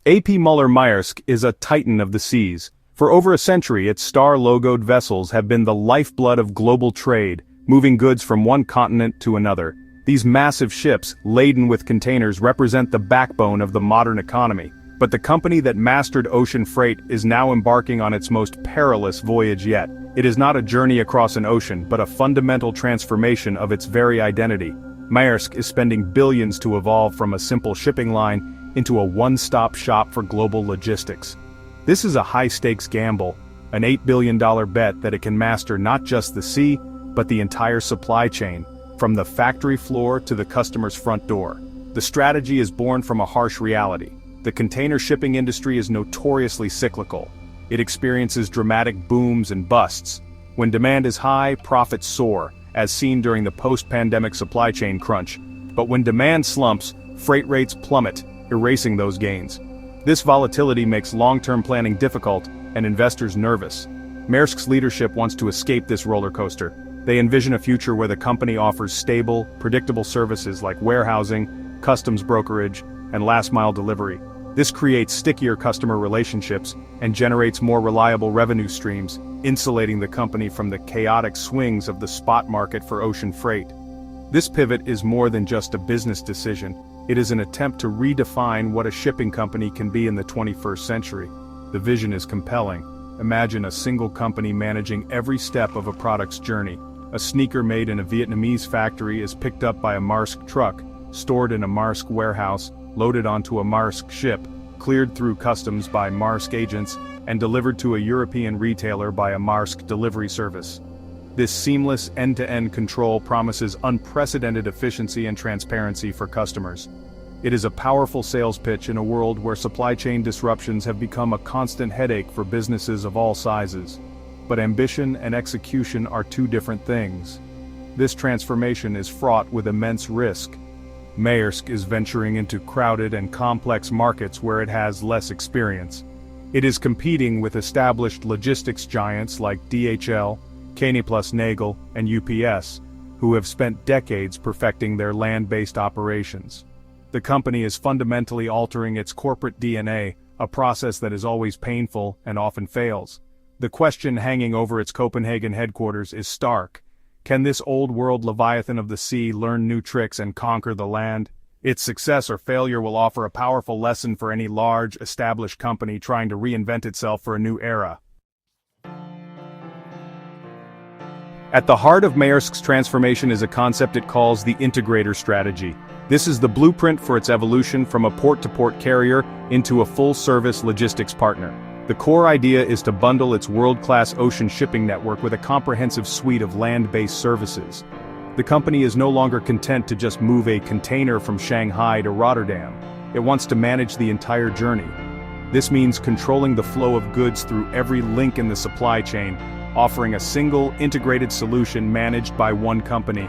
A.P. Moller Maersk is a titan of the seas. For over a century, its star-logoed vessels have been the lifeblood of global trade, moving goods from one continent to another. These massive ships, laden with containers, represent the backbone of the modern economy. But the company that mastered ocean freight is now embarking on its most perilous voyage yet. It is not a journey across an ocean, but a fundamental transformation of its very identity. Maersk is spending billions to evolve from a simple shipping line into a one-stop shop for global logistics. This is a high-stakes gamble, an $8 billion bet that it can master not just the sea, but the entire supply chain, from the factory floor to the customer's front door. The strategy is born from a harsh reality. The container shipping industry is notoriously cyclical. It experiences dramatic booms and busts. When demand is high, profits soar, as seen during the post-pandemic supply chain crunch. But when demand slumps, freight rates plummet, erasing those gains. This volatility makes long-term planning difficult and investors nervous. Maersk's leadership wants to escape this roller coaster. They envision a future where the company offers stable, predictable services like warehousing, customs brokerage, and last-mile delivery. This creates stickier customer relationships and generates more reliable revenue streams, insulating the company from the chaotic swings of the spot market for ocean freight. This pivot is more than just a business decision. It is an attempt to redefine what a shipping company can be in the 21st century. The vision is compelling. Imagine a single company managing every step of a product's journey. A sneaker made in a Vietnamese factory is picked up by a Maersk truck, stored in a Maersk warehouse, loaded onto a Maersk ship, cleared through customs by Maersk agents, and delivered to a European retailer by a Maersk delivery service. This seamless end-to-end control promises unprecedented efficiency and transparency for customers. It is a powerful sales pitch in a world where supply chain disruptions have become a constant headache for businesses of all sizes. But ambition and execution are two different things. This transformation is fraught with immense risk. Maersk is venturing into crowded and complex markets where it has less experience. It is competing with established logistics giants like DHL, Nagel, and UPS, who have spent decades perfecting their land-based operations. The company is fundamentally altering its corporate DNA, a process that is always painful and often fails. The question hanging over its Copenhagen headquarters is stark. Can this old-world leviathan of the sea learn new tricks and conquer the land? Its success or failure will offer a powerful lesson for any large, established company trying to reinvent itself for a new era. At the heart of Maersk's transformation is a concept it calls the Integrator Strategy. This is the blueprint for its evolution from a port-to-port carrier into a full-service logistics partner. The core idea is to bundle its world-class ocean shipping network with a comprehensive suite of land-based services. The company is no longer content to just move a container from Shanghai to Rotterdam. It wants to manage the entire journey. This means controlling the flow of goods through every link in the supply chain, offering a single, integrated solution managed by one company.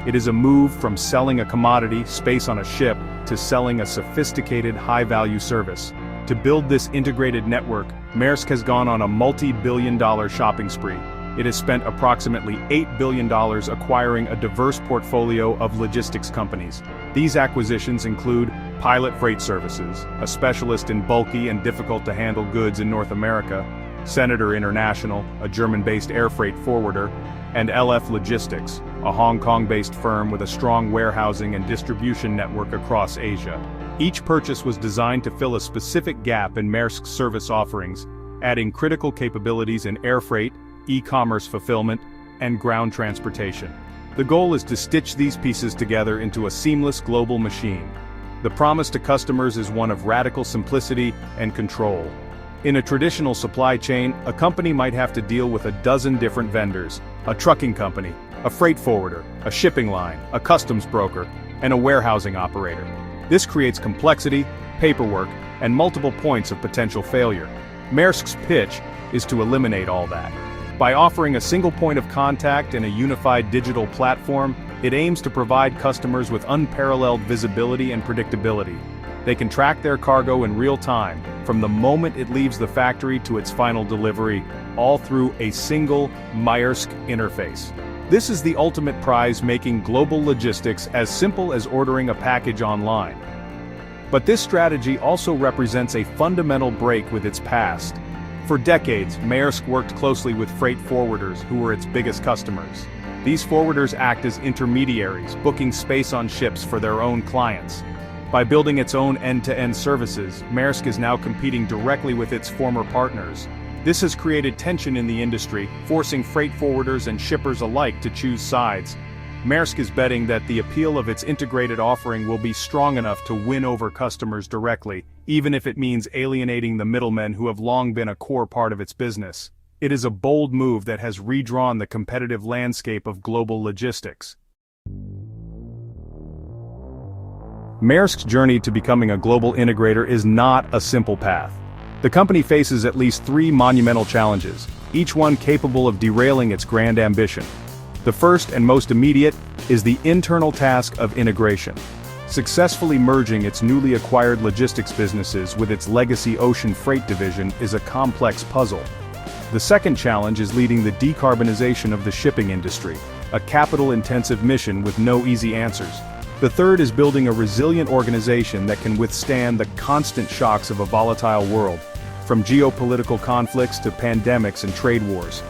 It is a move from selling a commodity, space on a ship, to selling a sophisticated, high-value service. To build this integrated network, Maersk has gone on a multi-billion-dollar shopping spree. It has spent approximately $8 billion acquiring a diverse portfolio of logistics companies. These acquisitions include Pilot Freight Services, a specialist in bulky and difficult-to-handle goods in North America, Senator International, a German-based air freight forwarder, and LF Logistics, a Hong Kong-based firm with a strong warehousing and distribution network across Asia. Each purchase was designed to fill a specific gap in Maersk's service offerings, adding critical capabilities in air freight, e-commerce fulfillment, and ground transportation. The goal is to stitch these pieces together into a seamless global machine. The promise to customers is one of radical simplicity and control. In a traditional supply chain, a company might have to deal with a dozen different vendors: a trucking company, a freight forwarder, a shipping line, a customs broker, and a warehousing operator. This creates complexity, paperwork, and multiple points of potential failure. Maersk's pitch is to eliminate all that. By offering a single point of contact and a unified digital platform, it aims to provide customers with unparalleled visibility and predictability. They can track their cargo in real time, from the moment it leaves the factory to its final delivery, all through a single Maersk interface. This is the ultimate prize, making global logistics as simple as ordering a package online. But this strategy also represents a fundamental break with its past. For decades, Maersk worked closely with freight forwarders who were its biggest customers. These forwarders act as intermediaries, booking space on ships for their own clients. By building its own end-to-end services, Maersk is now competing directly with its former partners. This has created tension in the industry, forcing freight forwarders and shippers alike to choose sides. Maersk is betting that the appeal of its integrated offering will be strong enough to win over customers directly, even if it means alienating the middlemen who have long been a core part of its business. It is a bold move that has redrawn the competitive landscape of global logistics. Maersk's journey to becoming a global integrator is not a simple path. The company faces at least 3 monumental challenges, each one capable of derailing its grand ambition. The first and most immediate is the internal task of integration. Successfully merging its newly acquired logistics businesses with its legacy ocean freight division is a complex puzzle. The second challenge is leading the decarbonization of the shipping industry, a capital-intensive mission with no easy answers. The third is building a resilient organization that can withstand the constant shocks of a volatile world, from geopolitical conflicts to pandemics and trade wars.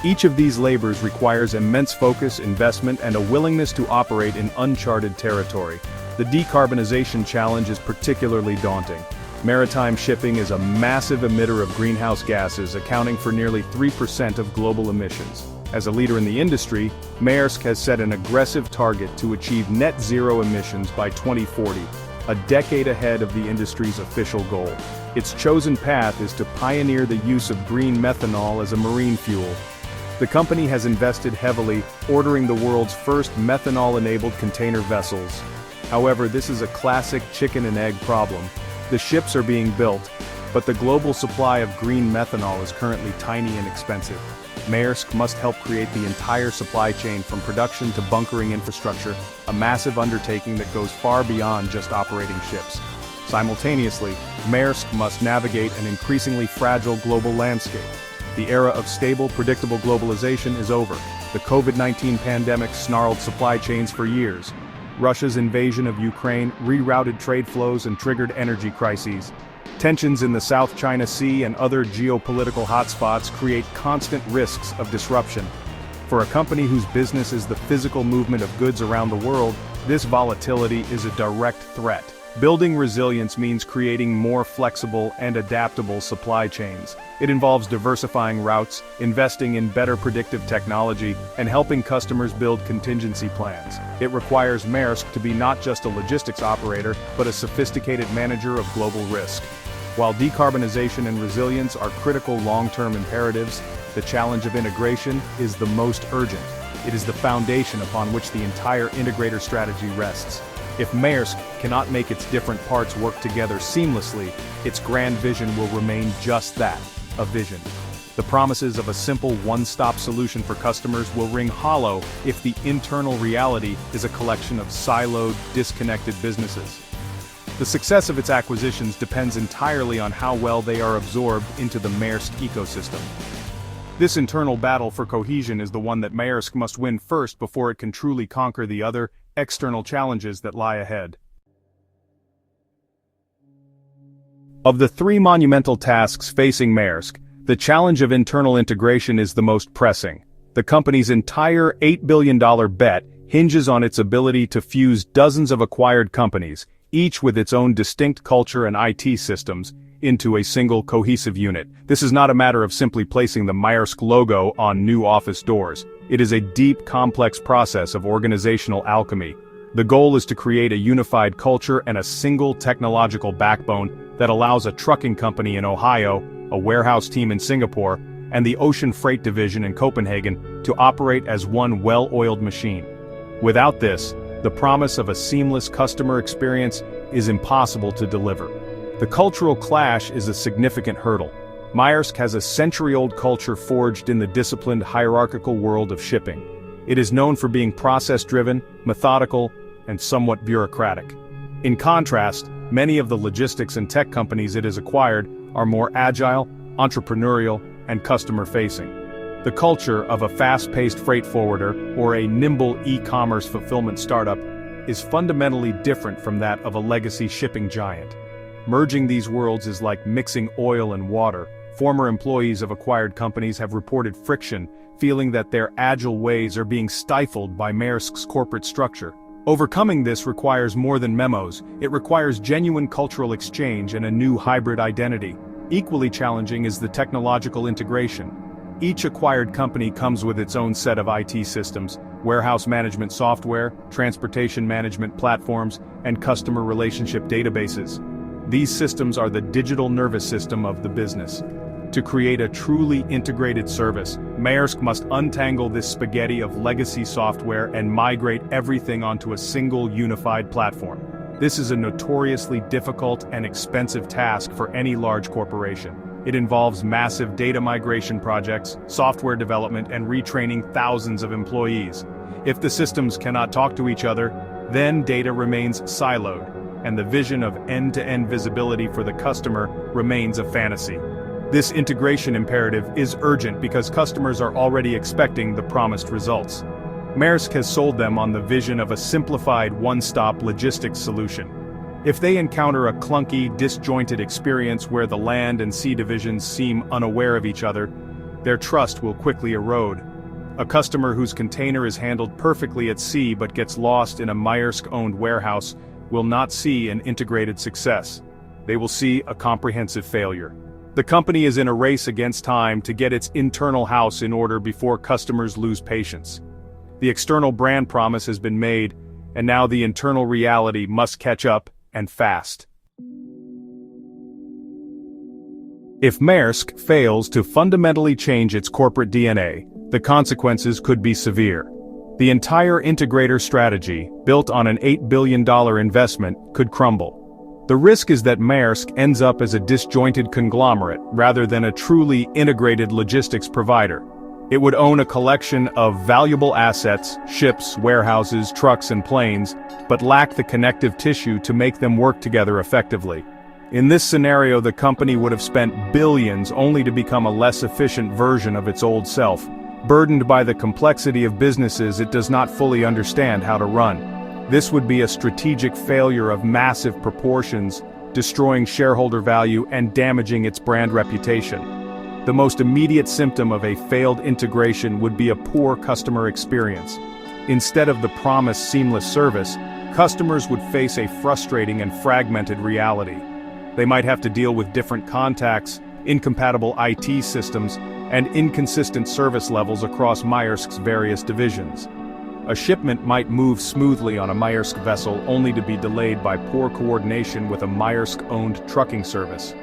Each of these labors requires immense focus, investment, and a willingness to operate in uncharted territory. The decarbonization challenge is particularly daunting. Maritime shipping is a massive emitter of greenhouse gases, accounting for nearly 3% of global emissions. As a leader in the industry, Maersk has set an aggressive target to achieve net zero emissions by 2040, a decade ahead of the industry's official goal. Its chosen path is to pioneer the use of green methanol as a marine fuel. The company has invested heavily, ordering the world's first methanol-enabled container vessels. However, this is a classic chicken and egg problem. The ships are being built, but the global supply of green methanol is currently tiny and expensive. Maersk must help create the entire supply chain from production to bunkering infrastructure, a massive undertaking that goes far beyond just operating ships. Simultaneously, Maersk must navigate an increasingly fragile global landscape. The era of stable, predictable globalization is over. The COVID-19 pandemic snarled supply chains for years. Russia's invasion of Ukraine rerouted trade flows and triggered energy crises. Tensions in the South China Sea and other geopolitical hotspots create constant risks of disruption. For a company whose business is the physical movement of goods around the world, this volatility is a direct threat. Building resilience means creating more flexible and adaptable supply chains. It involves diversifying routes, investing in better predictive technology, and helping customers build contingency plans. It requires Maersk to be not just a logistics operator, but a sophisticated manager of global risk. While decarbonization and resilience are critical long-term imperatives, the challenge of integration is the most urgent. It is the foundation upon which the entire integrator strategy rests. If Maersk cannot make its different parts work together seamlessly, its grand vision will remain just that, a vision. The promises of a simple one-stop solution for customers will ring hollow if the internal reality is a collection of siloed, disconnected businesses. The success of its acquisitions depends entirely on how well they are absorbed into the Maersk ecosystem. This internal battle for cohesion is the one that Maersk must win first before it can truly conquer the other, external challenges that lie ahead. Of the 3 monumental tasks facing Maersk, the challenge of internal integration is the most pressing. The company's entire $8 billion bet hinges on its ability to fuse dozens of acquired companies, each with its own distinct culture and IT systems, into a single cohesive unit. This is not a matter of simply placing the Maersk logo on new office doors. It is a deep, complex process of organizational alchemy. The goal is to create a unified culture and a single technological backbone that allows a trucking company in Ohio, a warehouse team in Singapore, and the ocean freight division in Copenhagen to operate as one well-oiled machine. Without this, the promise of a seamless customer experience is impossible to deliver. The cultural clash is a significant hurdle. Maersk has a century-old culture forged in the disciplined hierarchical world of shipping. It is known for being process-driven, methodical, and somewhat bureaucratic. In contrast, many of the logistics and tech companies it has acquired are more agile, entrepreneurial, and customer-facing. The culture of a fast-paced freight forwarder or a nimble e-commerce fulfillment startup is fundamentally different from that of a legacy shipping giant. Merging these worlds is like mixing oil and water. Former employees of acquired companies have reported friction, feeling that their agile ways are being stifled by Maersk's corporate structure. Overcoming this requires more than memos. It requires genuine cultural exchange and a new hybrid identity. Equally challenging is the technological integration. Each acquired company comes with its own set of IT systems, warehouse management software, transportation management platforms, and customer relationship databases. These systems are the digital nervous system of the business. To create a truly integrated service, Maersk must untangle this spaghetti of legacy software and migrate everything onto a single unified platform. This is a notoriously difficult and expensive task for any large corporation. It involves massive data migration projects, software development, and retraining thousands of employees. If the systems cannot talk to each other, then data remains siloed, and the vision of end-to-end visibility for the customer remains a fantasy. This integration imperative is urgent because customers are already expecting the promised results. Maersk has sold them on the vision of a simplified one-stop logistics solution. If they encounter a clunky, disjointed experience where the land and sea divisions seem unaware of each other, their trust will quickly erode. A customer whose container is handled perfectly at sea but gets lost in a Maersk-owned warehouse will not see an integrated success. They will see a comprehensive failure. The company is in a race against time to get its internal house in order before customers lose patience. The external brand promise has been made, and now the internal reality must catch up, and fast. If Maersk fails to fundamentally change its corporate DNA, the consequences could be severe. The entire Integrator Strategy, built on an $8 billion investment, could crumble. The risk is that Maersk ends up as a disjointed conglomerate rather than a truly integrated logistics provider. It would own a collection of valuable assets, ships, warehouses, trucks, and planes, but lack the connective tissue to make them work together effectively. In this scenario, the company would have spent billions only to become a less efficient version of its old self, burdened by the complexity of businesses it does not fully understand how to run. This would be a strategic failure of massive proportions, destroying shareholder value and damaging its brand reputation. The most immediate symptom of a failed integration would be a poor customer experience. Instead of the promised seamless service, customers would face a frustrating and fragmented reality. They might have to deal with different contacts, incompatible IT systems, and inconsistent service levels across Maersk's various divisions. A shipment might move smoothly on a Maersk vessel only to be delayed by poor coordination with a Maersk-owned trucking service.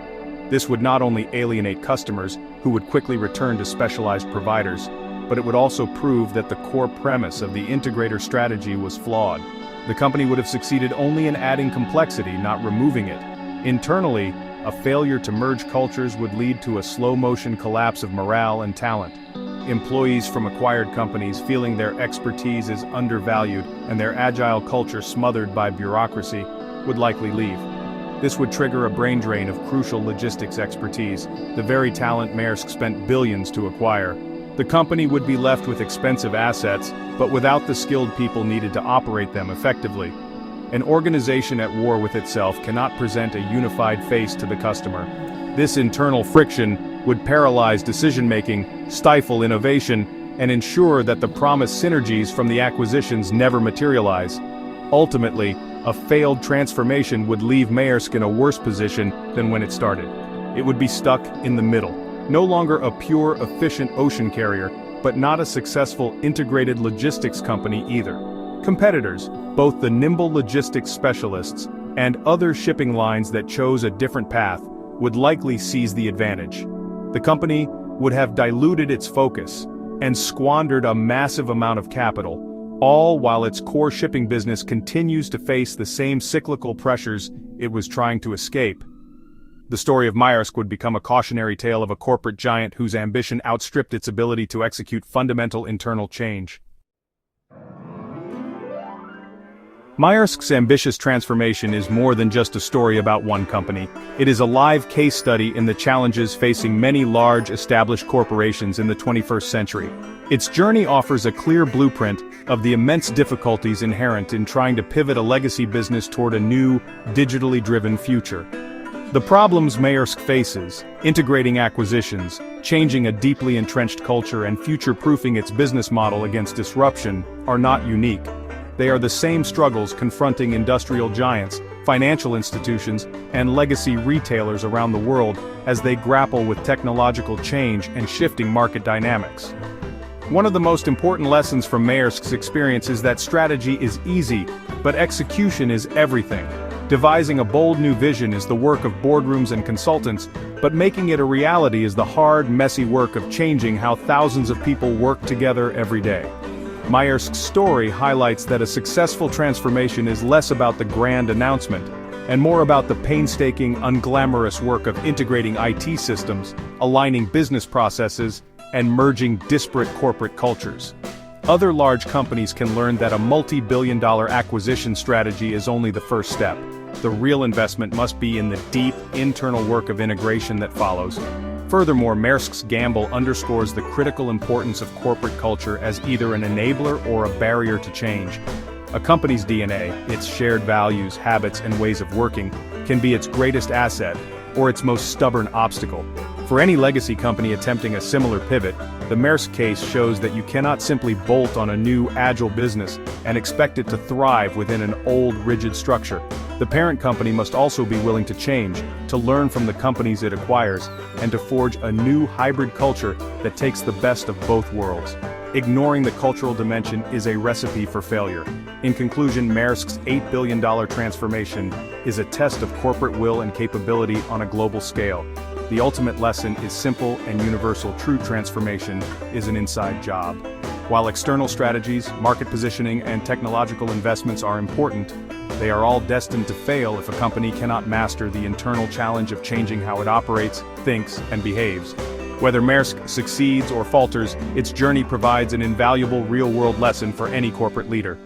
This would not only alienate customers, who would quickly return to specialized providers, but it would also prove that the core premise of the Integrator Strategy was flawed. The company would have succeeded only in adding complexity, not removing it. Internally, a failure to merge cultures would lead to a slow-motion collapse of morale and talent. Employees from acquired companies, feeling their expertise is undervalued and their agile culture smothered by bureaucracy, would likely leave. This would trigger a brain drain of crucial logistics expertise, the very talent Maersk spent billions to acquire. The company would be left with expensive assets, but without the skilled people needed to operate them effectively. An organization at war with itself cannot present a unified face to the customer. This internal friction would paralyze decision-making, stifle innovation, and ensure that the promised synergies from the acquisitions never materialize. Ultimately, a failed transformation would leave Maersk in a worse position than when it started. It would be stuck in the middle, no longer a pure, efficient ocean carrier, but not a successful integrated logistics company either. Competitors, both the nimble logistics specialists and other shipping lines that chose a different path, would likely seize the advantage. The company would have diluted its focus and squandered a massive amount of capital, all while its core shipping business continues to face the same cyclical pressures it was trying to escape. The story of Maersk would become a cautionary tale of a corporate giant whose ambition outstripped its ability to execute fundamental internal change. Maersk's ambitious transformation is more than just a story about one company. It is a live case study in the challenges facing many large, established corporations in the 21st century. Its journey offers a clear blueprint of the immense difficulties inherent in trying to pivot a legacy business toward a new, digitally driven future. The problems Maersk faces, integrating acquisitions, changing a deeply entrenched culture and future-proofing its business model against disruption, are not unique. They are the same struggles confronting industrial giants, financial institutions, and legacy retailers around the world as they grapple with technological change and shifting market dynamics. One of the most important lessons from Maersk's experience is that strategy is easy, but execution is everything. Devising a bold new vision is the work of boardrooms and consultants, but making it a reality is the hard, messy work of changing how thousands of people work together every day. Maersk's story highlights that a successful transformation is less about the grand announcement, and more about the painstaking, unglamorous work of integrating IT systems, aligning business processes, and merging disparate corporate cultures. Other large companies can learn that a multi-billion-dollar acquisition strategy is only the first step. The real investment must be in the deep, internal work of integration that follows. Furthermore, Maersk's gamble underscores the critical importance of corporate culture as either an enabler or a barrier to change. A company's DNA, its shared values, habits, and ways of working, can be its greatest asset, or its most stubborn obstacle. For any legacy company attempting a similar pivot, the Maersk case shows that you cannot simply bolt on a new, agile business and expect it to thrive within an old, rigid structure. The parent company must also be willing to change, to learn from the companies it acquires, and to forge a new hybrid culture that takes the best of both worlds. Ignoring the cultural dimension is a recipe for failure. In conclusion, Maersk's $8 billion transformation is a test of corporate will and capability on a global scale. The ultimate lesson is simple and universal: true transformation is an inside job. While external strategies, market positioning, and technological investments are important, they are all destined to fail if a company cannot master the internal challenge of changing how it operates, thinks, and behaves. Whether Maersk succeeds or falters, its journey provides an invaluable real-world lesson for any corporate leader.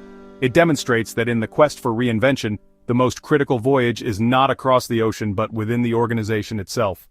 It demonstrates that in the quest for reinvention, the most critical voyage is not across the ocean but within the organization itself.